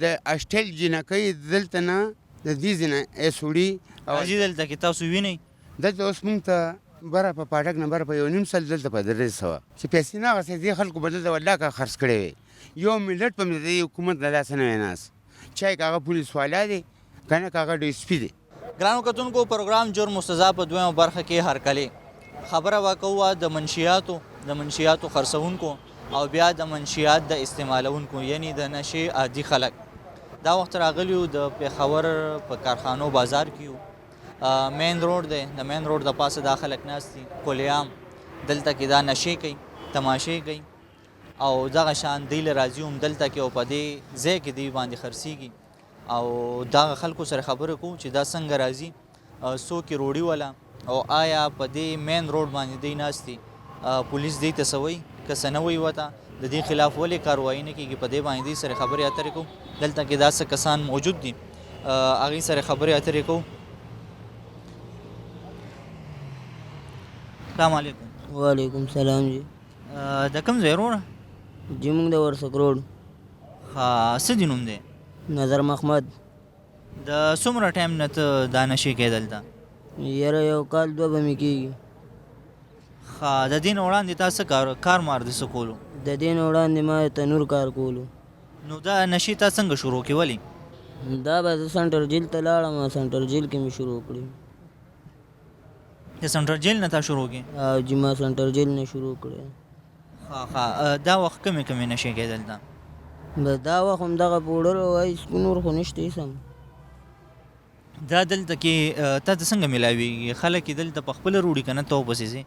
د اسټیل جنکۍ دلته نه د دې ځای نه سوړي راځي دلته کې تاسو وینئ دلته اوس موږ ته بره په پاټک نه بره په 1.5 سل دلته په 300 چې پیسې نه هغسې دې خلکو به دلته والله که خرڅ کړی وی یو ملت په دې حکومت له لاسه نه وی ناست چای که هغه پولیس والا دی که نه که هغه ډي اس پي دی. ګرانو کتونکو پروګرام جرم و سزا په دویمه برخه کې هرکلې خبره واقعه د منشیاتو خرڅونکو او بیا د منشیات د استعمالونکو یعنی د نشې عادي خلک دا وخت راغلیو د پېښور په کارخانو بازار کې یو مین روډ دی د مین روډ د پاسه دا خلک ناست دي کلیام دلته کې دا نشې کوي تماشې کوي او دغه شان دی له راځي هم دلته کې او په دې ځای کې دی باندې خرڅېږي او دغه خلکو سره خبرې کوو چې دا څنګه راځي څوک یې روډي والا او آیا په دې مین روډ باندې دی ناست دي پولیس دی ته څه وایي که څه نه وایي ورته د دې خلاف ولې کاروایي نه کېږي په دې باندې دی سره خبرې اترې کوو دلته کې دا څه کسان موجود دي هغې سره خبرې اترې کوو. السلام علیکم. وعلیکم السلام جی. د کوم ځای وروره؟ جی موږ د ورسک روډ. ښه څه دې نوم دی؟ نظر محمد. د څومره ټایم نه ته دا نشې کوې دلته؟ یاره یو کال دوه به مې کېږي. ښه د دې نه وړاندې تا څه کار مار دې څه کولو؟ د دې نه وړاندې ما تنور کار کولو. نو دا نشې تا څنګه شروع کړې ولې؟ دا به زه سنټر جیل ته لاړم سنټر جیل کې مې شروع کړې. د سنټر جیل نه تا شروع کړې؟ جی ما سنټر جیل نه شروع کړې. ښه دا وخت کمې نشې کوې دلته؟ بس دا وخت همدغه پوډر او آیس نور خو نشته هېڅ هم. دا دلته کې تا ته څنګه میلاویږي خلک یې دلته په خپله روړي که نه ته ورپسې ځې؟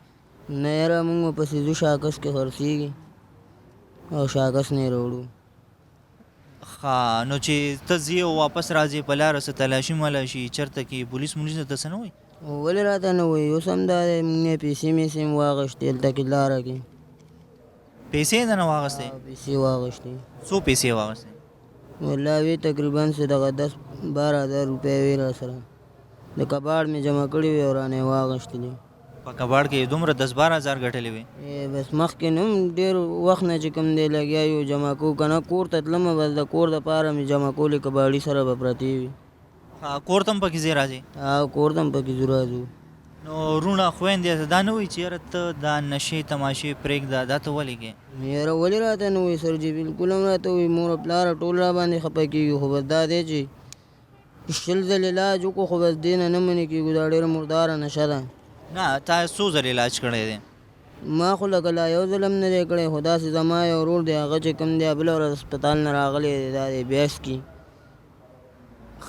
نه یاره موږ ورپسې ځو شاکس کې خرڅېږي او شاکس نه یې راوړو. ښه نو چې ته ځې او واپس راځې په لاره څه تلاشي ملاشي چېرته کې پولیس مولیس ته څه نه وایي؟ ولې راته نه وایي اوس هم دا دی موږ نه پیسې میسې هم واخېستې هلته کې لاره کې. پیسې یې دنه واخیستې؟ پیسې واخېستې. څو پیسې یې واخیستې؟ والله وی تقریبا څه دغه 10-12 روپۍ وی را سره د کباړ مې جمع کړي وي او رانه یې واخېستلې. په کباړ کې دومره 10-12 هزار ګټلې وې؟ بس مخکې نه هم ډېر وخت نه چې کوم دی لګیا یو جمع کوو که نه کور ته تلمه بس د کور دپاره مې جمع کولې کباړي سره به پرتې وي. کور ته هم پکې ځې راځې؟ کور ته هم پکې ځو راځو. نو وروڼه خویندې ته دا نه وایي چې یاره ته دا نشې تماشې پرېږده دا ته ولې کوې؟ یاره ولې راته نه وایي سر جي بلکل هم راته وایي مور پلاره ټول را باندې خفه کېږي خو بس دا دی چې 100 ځل علاج وکړو خو بس دې نه نه منې کېږو دا ډېره مرداره نشه ده. نه تا څو ځل علاج کړی دی؟ ما خو لکه لا یو ځل هم نه دی کړی خو داسې زما یو ورور دی هغه چې کوم دی بله ورځ هسپتال نه راغلی دی دا دی بیاس کې.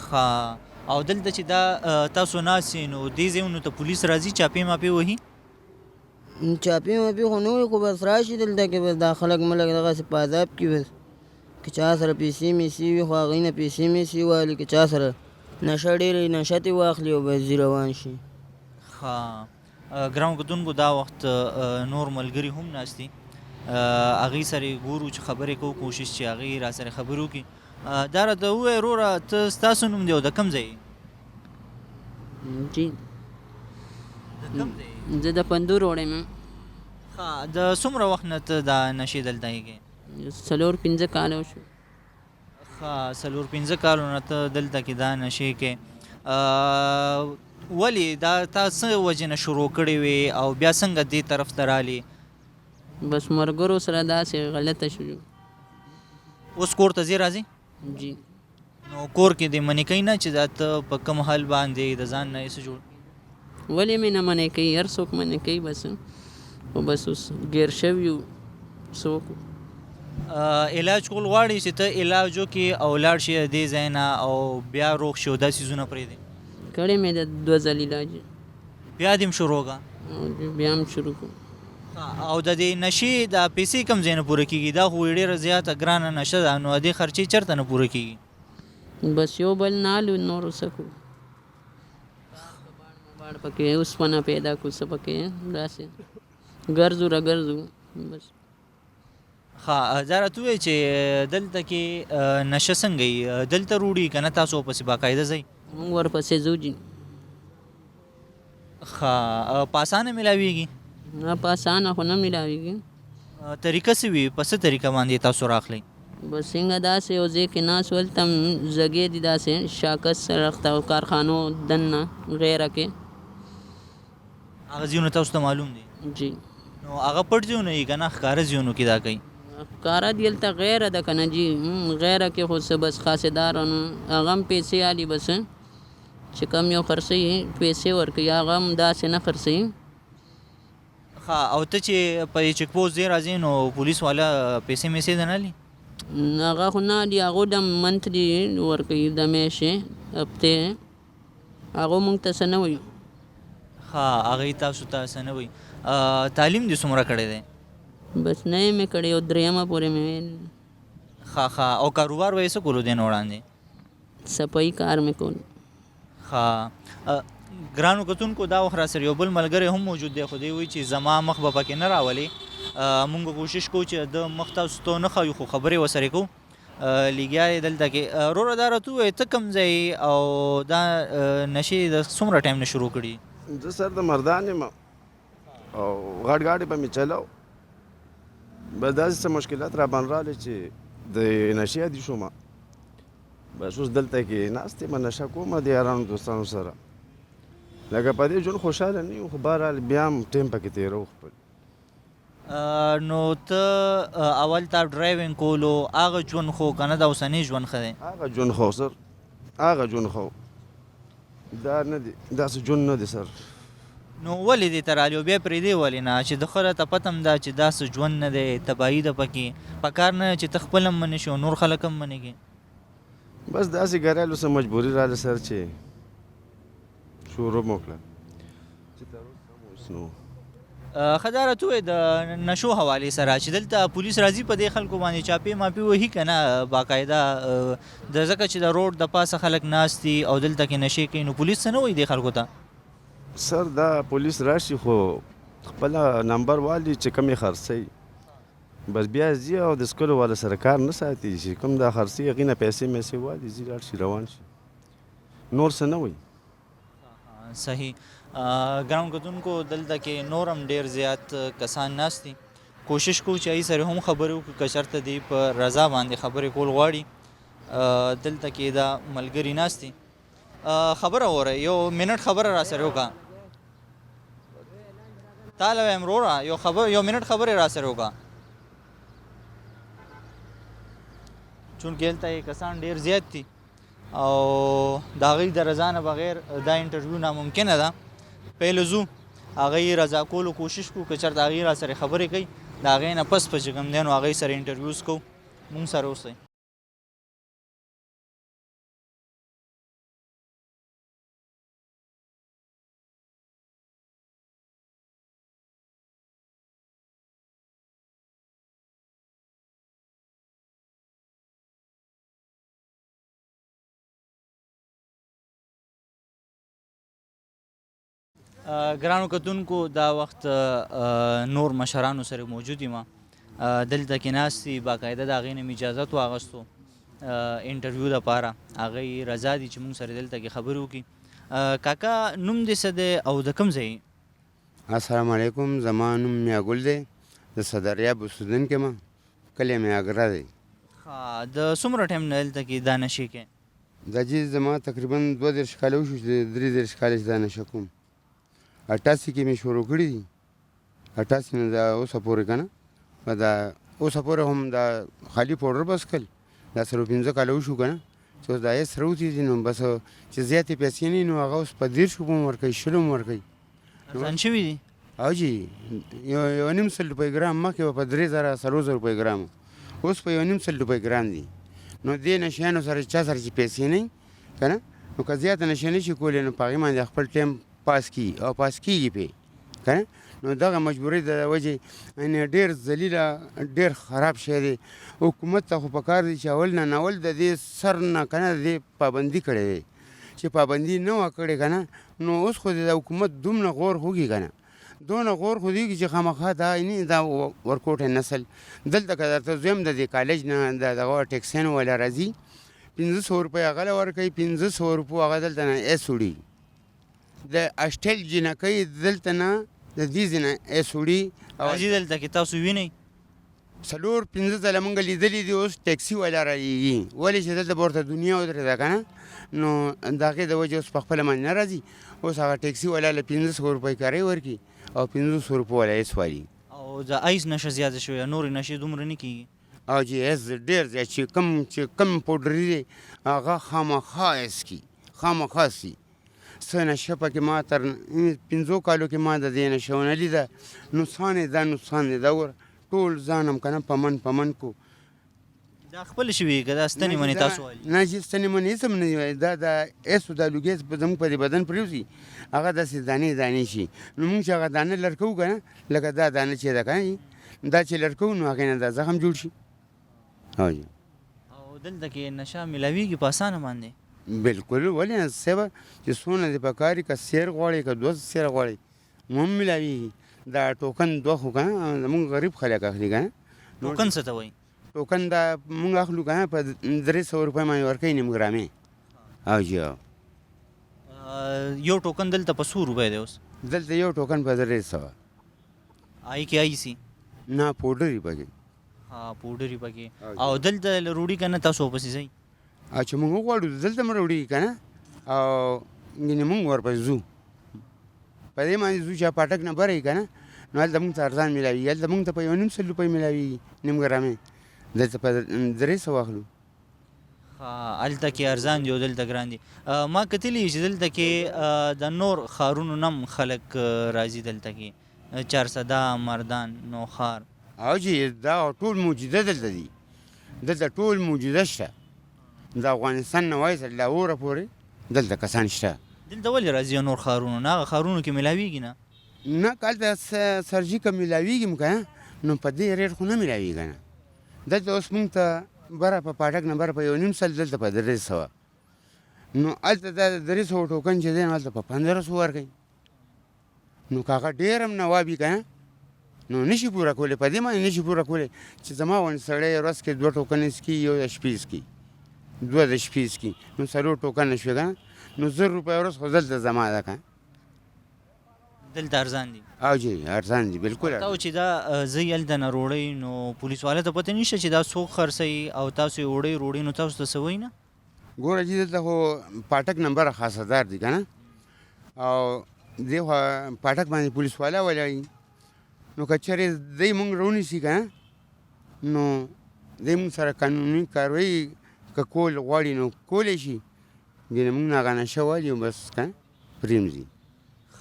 ښه او دلته چې دا تاسو ناست نو دې ځایونو ته پولیس راځي چاپې ماپې وهي؟ چاپې ماپې خو نه وایي خو بس راشي دلته کې بس دا خلک ملک دغسې په عذاب کې بس که چا سره پیسې میسې وي خو هغوی نه پیسې میسې والي که چا سره نشه ډېرې نشه ترې واخلي او بس ځي روان شي. ښه ګرانو کتونکو دا وخت نور ملګري هم ناست دي هغې سره یې ګورو چې خبرې کوو کوشش چې هغې را سره خبرې وکړي. دا راته ووایه وروره ته ستاسو نوم دی او د کوم ځای یې؟ جی زه د پندور وړی یم. ښه د څومره وخت نه ته دا نشې دلته یې 4-5 کاله وشو. ښه 4-5 کالو نه ته دلته کې دا نشې کې ولې دا تا څه وجې نه شروع کړې وې او بیا څنګه دې طرف ته رالې؟ بس ملګرو سره داسې غلطه شو. اوس کور ته ځې راځې؟ جی نو کور کې دې منې کوي نه چې دا ته په کوم حال باندې د ځان نه څه جوړ؟ ولې مې نه منې کوي هر څوک منې کوي بس خو بس اوس ګیر شوي یو څوک علاج کول غواړي چې ته علاج وکړې او لاړ شې دې ځای نه او بیا روغ شي او دا څیزونه پرېږدې؟ کړی مې د 2 ځل علاج بیا دې هم شروع کړه؟ بیا هم شروع کړو. او د دې نشې دا پیسې کوم ځای نه پوره کېږي؟ دا خو ډېره زیاته ګرانه نشه ده نو دې خرچې چېرته نه پوره کېږي؟ بس یو بل نه الو نور څه کړو باړ پکې اوسپنه پیدا کړو څه پکې داسې ګرځو را ګرځو بس. ښه دا راته ووایه چې دلته کې نشه څنګه یي دلته روړي که نه تاسو ورپسې باقاعده ځئ؟ موږ ورپسې ځو جي. ښه په اسانه میلاویږي؟ نه په اسانه خو نه میلاویږي. طریقه څه وي په څه طریقه باندې تاسو راخلئ؟ بس څنګه داسې یو ځای کې ناست ول ته هم زګې دي داسې شاکس سړښت او کارخانو دننه غیره کې هغه ځایونه تاسو ته معلوم دي جی نو هغه پټ ځایونه یي که نه ښکاره ځایونو کې دا کوي ښکاره دي هلته غیره ده که نه جي غیره کې خو څه بس خاصدارانو هغه هم پیسې الي بس چې کم یو خرڅوي پیسې ورکوي هغه هم داسې نه خرڅوي ښه او ته چې په چیک پوسټ ځای راځې نو پولیس والا پیسې میسې ده نه الي هغه خو نه الي هغو د منتلي ورکوي د میاشتې هفتې هغو موږ ته څه نه وایي ښه هغوی تاسو ته څه نه وایي تعلیم دې څومره کړی دی بس نه یې مې کړی او درېیمه پورې مې ویل ښه ښه او کاروبار به یې څه کولو دی نه وړاندې صفایي کار مې کول ښه ګرانو کتونکو دا وخت راسره یو بل ملګری هم موجود دی خو دی وایي چې زما مخ به پکې نه راولي مونږ کوشش کوو چې د مخ تاسو ته نه ښایو خو خبرې ورسره کوو لګیا یې دلته کې وروره دا راته ووایه ته کوم ځای او دا نشې د څومره ټایم نه شروع کړي زه سر د مردان یم او غټ ګاډي به مې چلاو بس داسې څه مشکلات را باندې راغلې چې د نشې عادي شوم بس اوس دلته کې ناست یم نشه کوم د یارانو دوستانو سره لکه په دې ژوند خوشحاله نه یو خو بهرحال بیا هم ټایم پکې تېرو خپل نو ته اول تا ډرایوینګ کولو هغه ژوند خو که نه د اوسنی ژوند ښه دی هغه ژوند خو سر هغه ژوند خو دا نه دی داسې ژوند نه دی سر نو ولې دې ته رالي او بیا پرېږدې ولې نه چې د ښه راته پته هم ده چې داسې ژوند نه دی تباهي ده پکې پکار نه چې ته خپل هم منې شي او نور خلک هم منې کړي بس داسې ګرایلو څه مجبوري راله سر چې شروع مو کړه چې تر اوسه هم اوس نو ښه دا راته ووایه د نشو حوالې سره چې دلته پولیس راځي په دې خلکو باندې چاپې ماپې وهي که نه باقاعده د ځکه چې د روډ د پاسه خلک ناست دي او دلته کې نشې کوي نو پولیس څه نه وایي دې خلکو ته سر دا پولیس راشي خو خپله نمبر والي چې کم یې خرڅوي بس بیا ځي او د سکلو والا سره کار نه ساتي چې کوم دا خرڅوي هغې نه پیسې میسې والي ځي لاړ شي روان شي نور څه نه وایي صحیح ګران کتونکو دلته کې نور هم ډېر زیات کسان ناست دي کوشش کوو چې هغوی سره هم خبرې وکړو که چېرته دی په رضا باندې خبرې کول غواړي دلته کې دا ملګري ناست دي خبره وره یو منټ خبره را سره وکړه تاله وایم وروره یو منټ خبرې را سره وکړه چونکې هلته یې کسان ډېر زیات دي او د هغوی د رضا نه بغیر دا انټرویو ناممکنه ده پهله ځو هغوی رضا کولو کوشش کوو که چېرته هغوی را سره خبرې کوي د هغوی نه پس په چې کوم دی نو هغوی سره انټرویوز کوو مونږ سره اوسئ ګرانو کتونکو دا وخت نور مشرانو سره موجود یم دلته کې ناست دي باقاعده د هغې نه مې اجازت واخیستو انټرویو دپاره هغوی رضا دي چې مونږ سره دلته کې خبرې وکړي کاکا نوم دې څه دی او د کوم ځای السلام علیکم زما نوم میاګل دی د صدریاب اوسېدونکی یم کلی میاګره دی د څومره ټایم نه دلته کې دا نشې کوې دا چې زما تقریبا 32 کاله وشو چې 33 کاله چې دا نشه کوم 88 کې مې شروع کړي دي 88 نه دا اوسه پورې که نه دا اوسه پورې هم دا خالي پوډر بس کړل دا 15 کاله وشو که نه چې اوس دا یې سره وتېږي نو بس چې زیاتې پیسې نه وي نو هغه اوس په 10 هم ورکوي 20 هم ورکوي ارزان شوي دي او جي یو نیم سل روپۍ ګرام مخکې به په 3000 روپۍ ګرام اوس په یو نیم سل روپۍ ګرام دي نو دې نشیانو سره چا سره چې پیسې نه وي که نه نو که زیاته نشه نه شي کولی نو په هغې باندې خپل ټایم پاس کیږي او پاس کیږي پې که نه نو دغه مجبورۍ د وجې ډېر ذلیله ډېر خراب شی دی حکومت ته خو پکار دی چې اول نه اول د دې سر نه که نه د دې پابندي کړی دی چې پابندي نه وه کړې که نه نو اوس خو د حکومت دومره غور خوږي که نه دونه غور خودېږي چې خامخا دا دا ورکوټی نسل دلته که درته زویم د دې کالج نه د دغه ټیکسیانو والا راځي 500 روپۍ هغه له ورکوي 500 روپو هغه دلته نه ایس وړي د اشټل جنکۍ دلته نه د دې ځای نه ایس وړي راځي دلته کې تاسو وینئ څلور پنځه ځله مونږ لیدلي دي اوس ټیکسي والا رالېږي ولې چې دلته به ورته دنیا ودرېده که نه نو د هغې د وجې اوس په خپله باندې نه راځي اوس هغه ټیکسي والا له 500 روپۍ کرۍ ورکړي او 500 روپو والا یې سوالي او د ایس نشه زیاته شوې نورې نشې دومره نه کېږي او چې ایس ډېر زیات چې کم پوډري دی هغه خامخا ایس کي خامخا سي څه نشه پکې ما تر 5 کالو کې ما د دې نشه ونه لیده نقصان یې دا نقصان دی دا وګوره ټول ځان هم که نه پمن کو دا خپل شوي که دا ستنې منې تاسو والي نه چې ستنې منې هېڅ هم نه دي دا د ایسو دا لوګي زموږ په دې بدن پرېوځي هغه داسې دانې شي نو مونږ چې هغه دانه لر کوو که نه لکه دا دانه چې ده که نه دا چې لر کوو نو هغې نه دا زخم جوړ شي او دلته کې نشه میلاویږي په اسانه باندې بالکل ولې نه صاحبه چې څونه دې په کار که سیر غواړې که 2 سیر غواړې هم میلاویږي دا ټوکن دوه خو که نه زمونږ غریب خلک اخلي که نه ټوکن څه ته وایي ټوکن دا مونږ اخلو که نه په 300 روپۍ باندې ورکوي نیم ګرامې او جی یو ټوکن دلته په 100 روپۍ دی اوس دلته یو ټوکن په 300 آی کې آی سي نه پوډري پکې ها پوډري پکې او دلته روډي که نه تاسو پسې ځئ او چې مونږ وغواړو دلته مو راوړي که نه او یعنې مونږ ورپسې ځو په دې باندې ځو چې پاټک نه بره که نه نو هلته مونږ ته ارزان میلاویږي هلته مونږ ته په 1.5 روپۍ میلاویږي نیم ګرامې دلته په 300 اخلو هلته کې ارزان دي او دلته ګران دي ما کتلي چې دلته کې د نور ښارونو نه هم خلک راځي دلته کې چارسده مردان نوښار او چې دا ټول موجوده دلته دي دلته ټول موجوده شته د افغانستان نه وایسه لاهوره پورې دلته کسان شته دلته ولې راځي نور ښارونو نه هغه ښارونو کې میلاویږي نه که هلته سرجي که میلاویږي م که نه نو په دې ریټ خو نه میلاویږي که نه دلته اوس مونږ ته بره په پاټک نه بره په 1.5 سل دلته په 300 نو هلته دا 300 ټوکن چې دی نو هلته په 1500 ورکوي نو که هغه ډېر هم نواب وي که نه نو نشي پوره کولی په دې باندې نشي پوره کولی چې زما غوندې سړی ورځ کې 2 ټوکن څکي یو د شپې څکي 2 د شپې څکي نو 4 ټوکن شوې که نه نو 100 روپۍ ورځ خو دلته زما ده که دلته ارزان دي او جی ارزان دي بالکل تاسو چې دا زی هلته نه روړی نو پولیس والا ته پته نشته چې دا څوک خرڅوي او تاسو یې روړی نو تاسو ته څه وایي نه ګوره چې دلته خو پاټک نمبر خاصدار دي که نه او دې خوا پاټک باندې پولیس والا ولاړي نو که چېرې دی مونږ راونیسي که نه نو دی مونږ سره قانوني کاروایي که کول غواړي نو کولی شي ګینې مونږ نه هغه نشه والي او بس که نه پرېمځي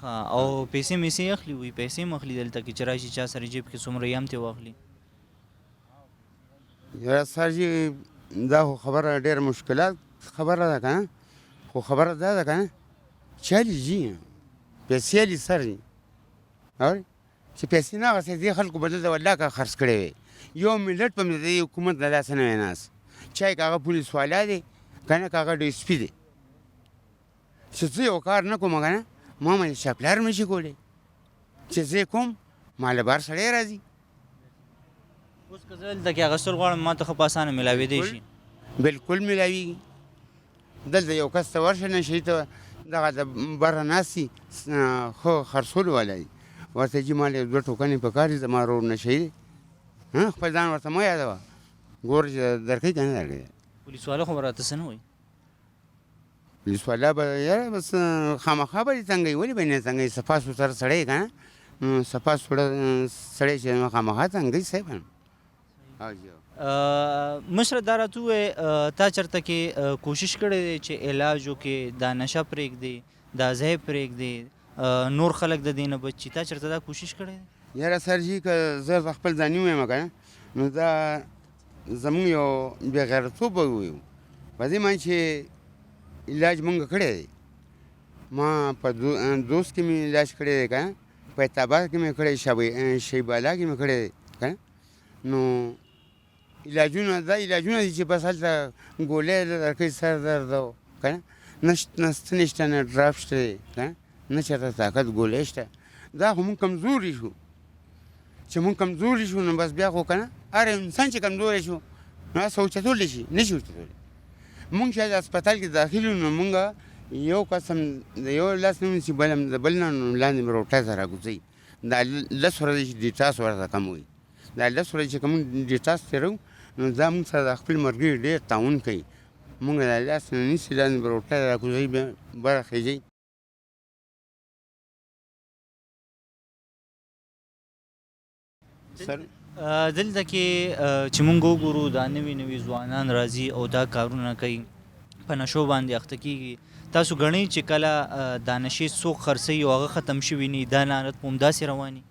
او پیسې میسې اخلي وي پیسې هم اخلي دلته کې چې راشي چا سره جیب کې څومره یې هم ترې واخلي یاره سر جي دا خو خبره ډېره مشکلات خبره ده که نه خو خبره دا ده که نه چالي ځي پیسې لي سر جي اورې چې پیسې نه اخیستې دې خلکو به دلته والله که خرڅ کړی وی یو ملت په دې حکومت د لاسه نه وی ناست چای که هغه پولیس والا دی که نه که هغه ډي اس پي دی چې زه یو کار نه کوم که نه ما باندې چاپلار هم نشي کولی چې زه کوم ما له بار سړی راځي اوس که زه دلته کې اخیستل غواړم ما ته ښه په اسانه میلاوېدی شي بالکل میلاویږي دلته یو کس ته ورشه نشي ته دغه د بره ناستي ښه خرڅولو والا دی ورته جي ما له 2 ټوکنې په کار دي زما رور نشی دی خپل ځان ورته مه یادوه ګوره چې درکوي که نه درکوي پولیس والا خو به راته څه نه وایي پولیس والا به یاره بس خامخا به دې تنګوي ولې به یې نه تنګوي صفا سوتره سړی که نه صفا سړی چې خامخا تنګوي صاحب مشره دا راته ووایې تا چېرته کې کوشش کړی دی چې علاج وکړې دا نشه پرېږدې دا ځای پرېږدې نور خلک د دې نه بچي تا چېرته دا کوشش کړی دی یاره سر جي که زه خپل ځاني ووایم که نه نو دا زمونږ یو بې غیرتوب به ووایو په دې باندې چې علاج مونږ کړی دی ما په دوست کې مې علاج کړی دی که نه په اعتبار کې مې کړی شیبالا کې مې کړی دی که نه نو علاجونه دا علاجونه دي چې بس هلته ګولۍ درکوي سر درد او که نه څه نشته نه ډراپ شته دی که نه نه چېرته طاقت ګولۍ شته دا خو مونږ کمزوري شو چې مونږ کمزوري شو نو بس بیا خو که نه هر انسان چې کمزوری شو نو هسه اوچتولی شي نشي اوچتولی مونږ چې هسپتال کې داخل یو نو مونږ یو کس هم د یو لاس نه ونیسي بل هم د بل نه نو لاندې مې روټۍ ته راکوځوي دا 10 ورځې چې ډیټاس ورته کم وي دا 10 ورځې چې کوم ډیټاس تېرو نو دا موږ سره د خپل ملګري ډېر تعاون کوي موږ د لاس نه نیسي لاندې به روټۍ راکوزوي بیا بره خېږي دلته کې چې مونږ وګورو دا نوي نوي ځوانان راځي او دا کارونه کوي په نشو باندې اخته کېږي تاسو ګڼئ چې کله دا نشې څوک خرڅوي او هغه ختم شوي نه دا لعنت په همداسې رواني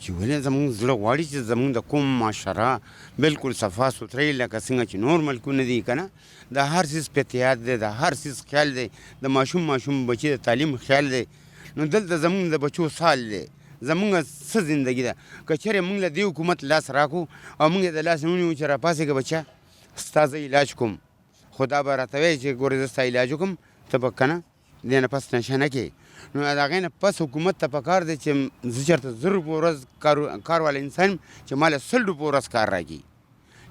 چې ولې زموږ زړه غواړي چې زموږ د کوم معاشره بالکل صفا سوترې لکه څنګه چې نور ملکونه دي که نه د هر څیز په احتیاط دی د هر څیز خیال دی د ماشوم بچي د تعلیم خیال دی نو دلته زموږ د بچو سال دی زموږ څه زندگی ده که چېرې موږ له دې حکومت لاس راکړو او موږ یې د لاس ونیو چې راپاسېږه بچه ستا زه علاج کوم خو دا به راته وایي چې ګورې زه ستا علاج وکړم ته به که نه دې نه پس نشه نه کوې نو د هغې نه پس حکومت ته پکار دی چې زه چېرته 100 روپو ورځ کار والا انسان چې ما له 100 روپو ورځ کار راکړي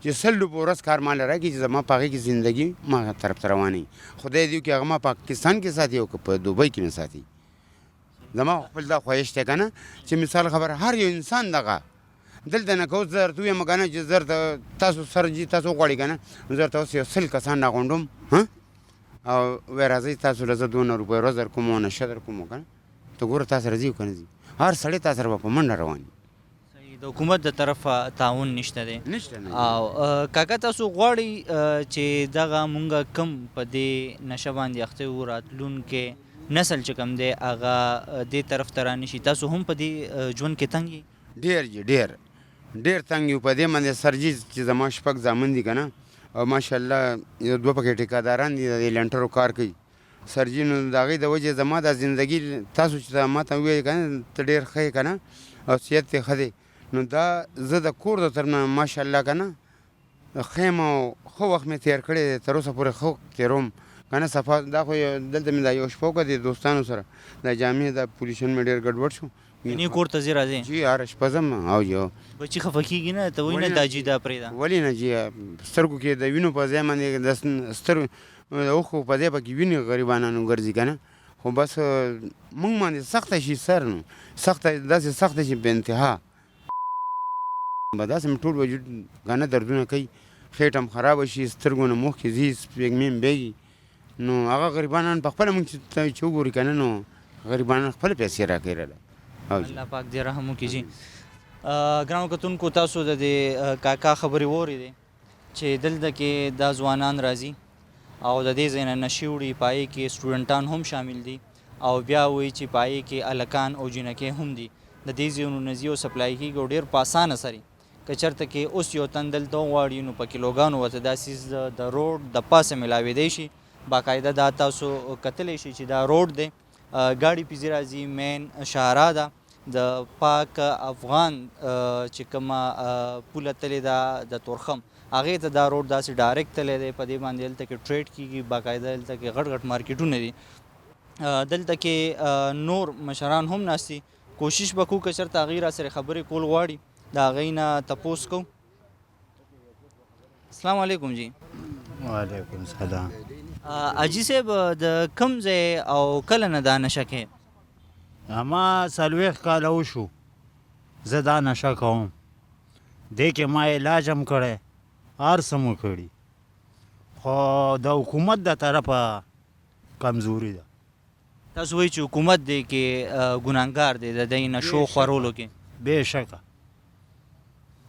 چې 100 روپو ورځ کار ما له راکړي چې زما په هغې کې زندګي ما طرف ته روانوي خدای دې وکړي هغه ما پاکستان کې ساتي او که په دوبۍ کې مې ساتي زما خپل دا خواهش دی که نه چې مثال خبره هر یو انسان دغه دلته نه که اوس زه درته ووایم که نه چې زه درته تاسو سر جي تاسو وغواړئ که نه نو زه درته اوس یو 100 کسان راغونډوم او وایي راځئ تاسو له زه 200 روپۍ ورځ در کوم او نشه در کوم که نه ته ګوره تا سره ځي او که نه ځي هر سړی تا سره به په منډه روان وي د حکومت د طرفه تعاون نشته دی او کاکا تاسو غواړئ چې دغه مونږ کم په دې نشه باندې اخته یو راتلونکې نسل چې کوم دی هغه دې طرف ته رانشي تاسو هم په دې ژوند کې تنګ یې ډېر تنګ یو په دې باندې سرجي چې زما 6 زامن دي که نه او ماشاءالله یو 2 پکې ټیکاداران دي د لنټرو کار کوي سرجي نو د هغې د وجې زما دا زندګي تاسو چې ما ته ووایئ که نه ته ډېر ښه یې که نه او صحت یې ښه دی نو دا زه د کور د طرف نه ماشاءالله که نه ښه یم او ښه وخت مې تېر کړی دی تر اوسه پورې ښه تېروم که نه صفا دا خو دلته مې دا یو شپه وکړه د دوستانو سره دا جامې دا پولیشن مې ډېر ګډوډ شو یعنې کور ته ځې راځې جي هره شپه ځم او یو بچي خفه کېږي نه ته وایي نه دا جي دا پرېږده ولې نه جي سترګو کې د وینو په ځای باندې د سترګو د اوښکو په ځای پکې وینې غریبانانو ګرځي که نه خو بس موږ باندې سخته شي سر نو سخته داسې سخته شي بې انتها به داسې مې ټول وجود که نه دردونه کوي خېټه هم خرابه شي سترګو نه مخکې ځي سپېږمې هم بیږي نو هغه غریبانان په خپله موږ چې وګوري که نه نو غریبانان خپله پیسې راکوي راله الله پاک دې رحم وکړي جي ګرانو کتونکو تاسو د دې کاکا خبرې واورېدې چې دلته کې دا ځوانان راځي او د دې ځای نه نشې وړي په هغې کې سټوډنټان هم شامل دي او بیا وایي چې په هغې کې هلکان او جینکۍ هم دي د دې ځایونو نه ځي او سپلای کېږي او ډېر په اسانه سره که چېرته کې اوس یو تن دلته وغواړي نو په کیلوګانو ورته دا څیز د روډ د پاسه میلاوېدی شي باقاعده دا تاسو کتلی شئ چې دا روډ دی ګاډي پسې راځي مین شاهراه ده د پاک افغان چې کومه پوله تلې ده د تورخم هغې ته دا روډ داسې ډایرکټ تللی دی په دې باندې دلته کې ټریډ کېږي باقاعده دلته کې غټ غټ مارکیټونه دي دلته کې نور مشران هم ناست دي کوشش به کوو که چېرته هغوی را سره خبرې کول غواړي د هغوی نه تپوس کوو السلام علیکم جی وعلیکم السلام حاجي صاحب د کوم ځای او کله نه دا نشه کې اما 40 کاله وشو زه دا نشه کوم دې کې ما علاج هم کړی هر څه مو کړي خو د حکومت د طرفه کمزوري ده تاسو وایئ چې حکومت دی کې ګناهګار دی د دې نشو خورولو کې بېشکه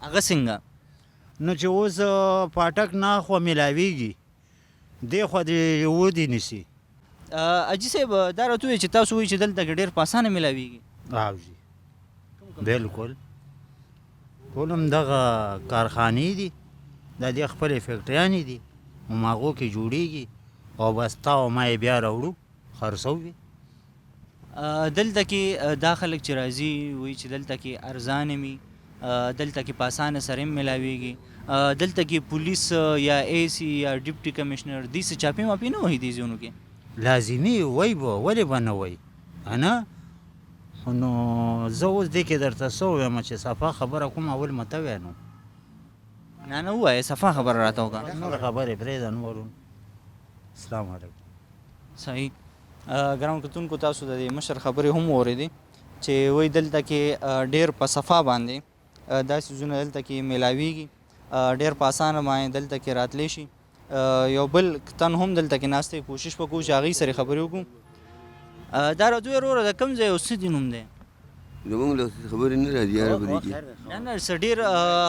هغه څنګه نو چې اوس پاټک نه خو میلاویږي دې خوا دې ودې نیسي حاجي صاحب دا راته ووایئ چې تاسو وایئ چې دلته کې ډېر په اسانه میلاویږي او جي بلکل ټول هم دغه کارخانې دي دا دې خپلې فیکټریانې دي هماغو کې جوړیږي او بس تا او ما یې بیا راوړو خرڅوي دلته کې دا خلک چې راځي وایي چې دلته کې ارزانه وي دلته کې په اسانه سره هم میلاویږي دلته کې پولیس یا اے سی یا ډیپټي کمشنر دې څه چاپې ماپې نه وهي دې ځایونو کې لازمي وای به ولې به نه وای انا نو زه اوس دې کې درته څه ووایم چې صفا خبره کوم اول مته ووایه نو نه ووایه صفا خبره راته وکړه نور خبرې پرېږده نور السلام علیکم صحیح ګرانو کتونکو تاسو د دې مشر خبرې هم واورېدې چې وایي دلته کې ډېر په صفا باندې دا څیزونه دلته کې میلاویږي ډېر په اسانه باندې دلته کې راتلی شي یو بل تن هم دلته کې ناست دی کوشش وکړو چې هغوی سره خبرې وکړو دا راځو وروره د کوم ځای او څه دي نوم دی زمونږ له خبرې نه راځي یاره په دې کې نه نه څه ډېر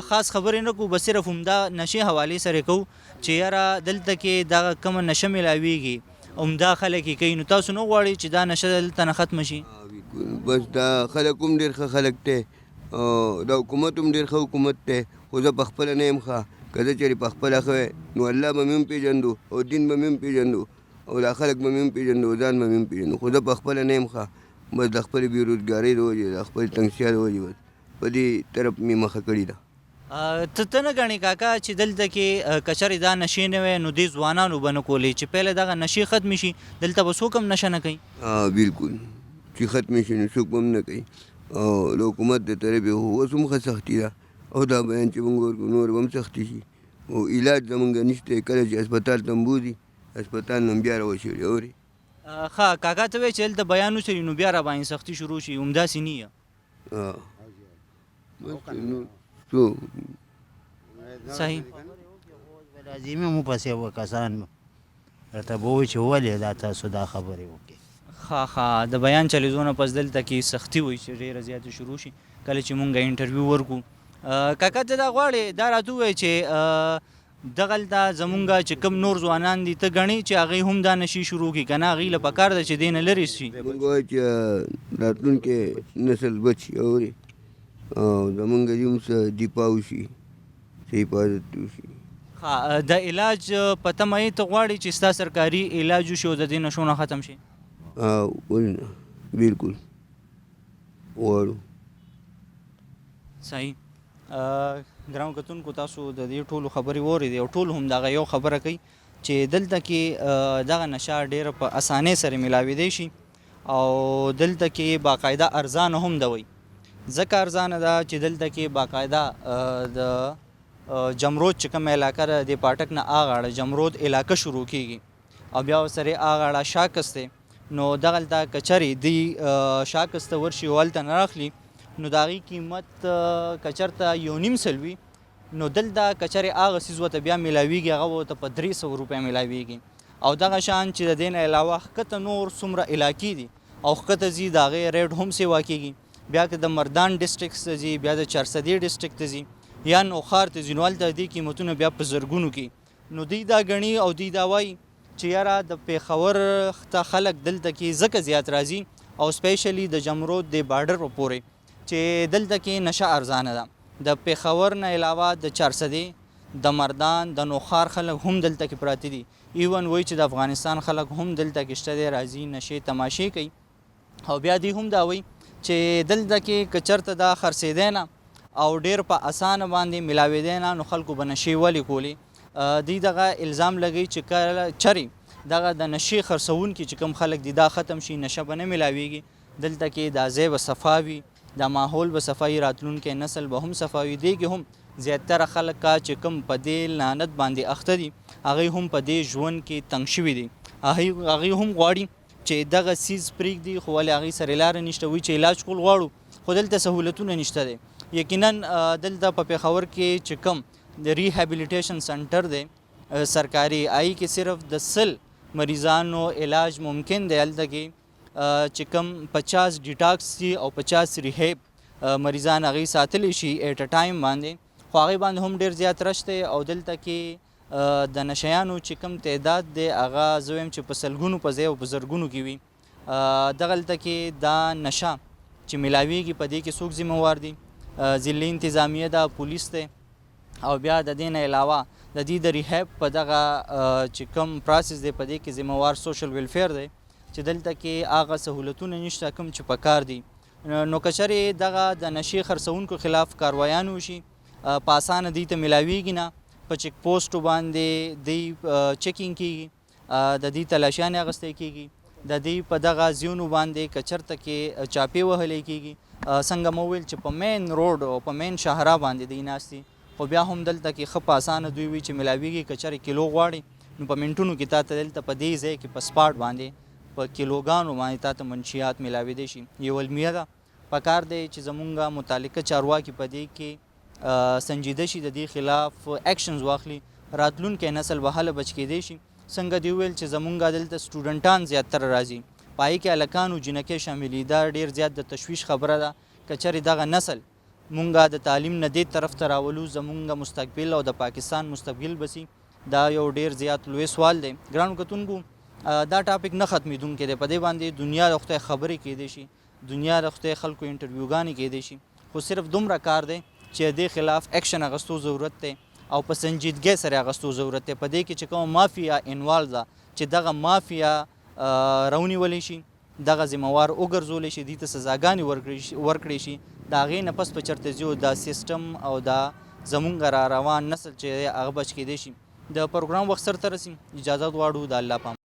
خاص خبرې نه کوو بس صرف همدا نشې حوالې سره کوو چې یاره دلته کې دغه کومه نشه میلاویږي همدا خلک یې کوي نو تاسو نه غواړئ چې دا نشه دلته نه ختمه شي بس دا خلک هم ډېر ښه خلک دی دا حکومت هم ډېر ښه حکومت دی خو زه په خپله نه یم ښه که زه چېرې په خپله ښه وی نو الله به مې هم پېژندو او دین به مې هم پېژندو او دا خلک به مې هم پېژندو او ځان به مې هم پېژندو خو زه په خپله نه یم ښه بس د خپلې بېروزګارۍ د وجې د خپلې تنګسیا د وجې بس په دې طرف مې مخه کړې ده ته نه ګڼې کاکا چې دلته کې که چېرې دا نشې نه وی نو دې ځوانانو به نه کولې چې پهله دغه نشې ختمې شي دلته به څوک هم نشه نه کوي بلکل چې ختمې شي نو څوک به هم نه کوي او د حکومت د طرفې اوس هم ښه سختي ده او دا بیان چې مونږ ورکړو نور به هم سختي شي او علاج زمونږ نشته کله چې هسپتال ته هم بوځي هسپتال نه هم بیا راوشړي اورې ښه کاکا ته وایي چې دلته بیان وسري نو بیا را باندې سختي شروع شي همداسې نه یه صحیح لازمي مو پسې و کسان راته به وایي چې ولې دا تاسو دا خبرې وکړې ښه د بیان چلیدو نه پس دلته کې سختي وایي چې ډېره زیاته شروع شي کله چې مونږ انټرویو ورکړو کاکا ته دا غواړې دا راته ووایي چې دغلته زمونږ چې کوم نور ځوانان دي ته ګڼې چې هغوی هم دا نشي شروع کړي که نه هغوی له پکار ده چې دې نه لرې شي مونږ وایو چې راتلونکی نسل بچ شي اورې او زمونږ دې هم څه دفاع وشي څه حفاظت وشي د علاج په تمه یې ته غواړې چې ستا سرکاري علاج وشي او د دې نشو نه ختم شي ولې نه بلکل غواړو صحیح ګرانو کتونکو تاسو د دې ټولو خبرې واورېدې او ټول هم دغه یو خبره کوي چې دلته کې دغه نشه ډېره په اسانۍ سره میلاوېدی شي او دلته کې باقاعده ارزانه هم ده وایي ځکه ارزانه ده چې دلته کې باقاعده د جمرود چې کومه علاقه ده د پاټک نه اغاړه جمرود علاقه شروع کیږي او بیا ورسره اغاړه شاکس دی نو دغلته که چرې دی شاکس ته ورشي او هلته نه راخلي نو د هغې قیمت که چېرته 1.5 سل وي نو دلته که چېرې هغه څیز ورته بیا میلاویږي هغه ورته په 300 روپۍ میلاویږي او دغه شان چې د دې نه علاوه ښکته نور څومره علاقې دي او ښکته ځي د هغې ریټ هم سیوا کېږي بیا که د مردان ډسټرکټ ته ځي بیا د چارسدې ډسټرکټ ته ځي یا نوښار ته ځي نو هلته دې قیمتونه بیا په زرګونو کې نو دوی دا ګڼي او دوی دا وایي چې یاره د پېښور ته خلک دلته کې ځکه زیات راځي او سپیشلی د جمرود د بارډر په پورې چې دلته کې نشه ارزانه ده د پېښور نه علاوه د چارسدې د مردان د نوښار خلک هم دلته کې پراته دي ایون وایي چې د افغانستان خلک هم دلته کې شته دی راځي نشې تماشې کوي او بیا دوی هم دا وایي چې دلته کې که چېرته دا خرڅېدی نه او ډېر په اسانه باندې میلاوېدی نه نو خلکو به نشې ولې کولې دوی دغه الزام لګوي چې کله چرې دغه د نشې خرڅوونکي چې کوم خلک دي دا ختم شي نشه به نه میلاویږي دلته کې دا ځای به صفا وي دا ماحول به صفا وي راتلونکی نسل به هم صفا وي دې کې هم زیاتره خلک چې کوم په دې لعنت باندې اخته دي هغوی هم په دې ژوند کې تنګ شوي دي هغوی هم غواړي چې دغه سیز پرېږدي خو ولې هغوی سره لاره نشته وایي چې علاج کول غواړو خو دلته سهولتونه نشته دی یقینا دلته په پېښور کې چې کوم د ریهیبلیټیشن سنټر دی سرکاري هغې کې صرف د 100 مریضانو علاج ممکن دی هلته کې چې کوم 50 ډیټاکس دي او 50 ریهیب مریضان هغوی ساتلی شي ایټ ا ټایم باندې خو هغې باندې هم ډېر زیات رش دی او دلته کې د نشیانو چې کوم تعداد دی هغه زه وایم چې په سلګونو په ځای او په زرګونو کې وي دغلته کې دا نشه چې میلاویږي په دې کې څوک ذمهوار دي ضلعي انتظامیه ده پولیس دی او بیا د دې نه علاوه د دې د ریهیب په دغه چې کوم پروسس دی په دې کې ذمهوار سوشل ویلفیر دی چې دلته کې هغه سهولتونه نشته کوم چې پکار دي نو که چېرې دغه د نشې خرڅوونکو خلاف کاروایان وشي په اسانه دوی ته میلاویږي نه په چیک پوسټو باندې دوی چیکینګ کیږي د دې تلاشیانې اخیستی کیږي د دې په دغه ځایونو باندې که چېرته کې چاپې وهلی کیږي څنګه مو وویل چې په مین روډ او په مین شاهرا باندې دوی ناست دي خو بیا هم دلته کې ښه په اسانه دوی وي چې میلاویږي که چېرې کیلو غواړي نو په منټونو کې تا ته دلته په دې ځای کې په سپاټ باندې په کیلوګانو باندې تا ته منشیات میلاوېدی شي یو المیه ده پکار دی چې زمونږ متعلقه چارواکي په دې کې سنجیده شي، د دې خلاف اکشنز واخلي، راتلونکی نسل به هله بچ کېدی شي. څنګه دې وویل چې زمونږ دلته سټوډنټان زیاتره راځي، په هغې کې هلکان او جینکۍ شاملي، دا ډېر زیات د تشویش خبره ده. که چېرې دغه نسل مونږ د تعلیم نه دې طرف ته راولو، زمونږ مستقبل او د پاکستان مستقبل به سي، دا یو ډېر زیات لوی سوال دی. ګرانو کتونکو، دا ټاپک نه ختمېدونکی دی، په دې باندې دنیا د خدای خبرې کېدی شي، دنیا د خدای خلکو انټرویوګانې کېدی شي، خو صرف دومره کار دی چې دې خلاف اکشن اخیستو ضرورت دی او په سنجیدګۍ سره اخیستو ضرورت دی. په دې کې چې کومه مافیا انوالو ده، چې دغه مافیا راونیولی شي، دغه ذمهوار وګرځولی شي، دوی ته سزاګانې ورکړی شي، د هغې نه پس په چېرته ځي دا سیسټم او دا زمونږ را روان نسل چې هغه بچ کېدی شي. د پروګرام وخت سرته رسي، اجازه غواړو، د الله پام.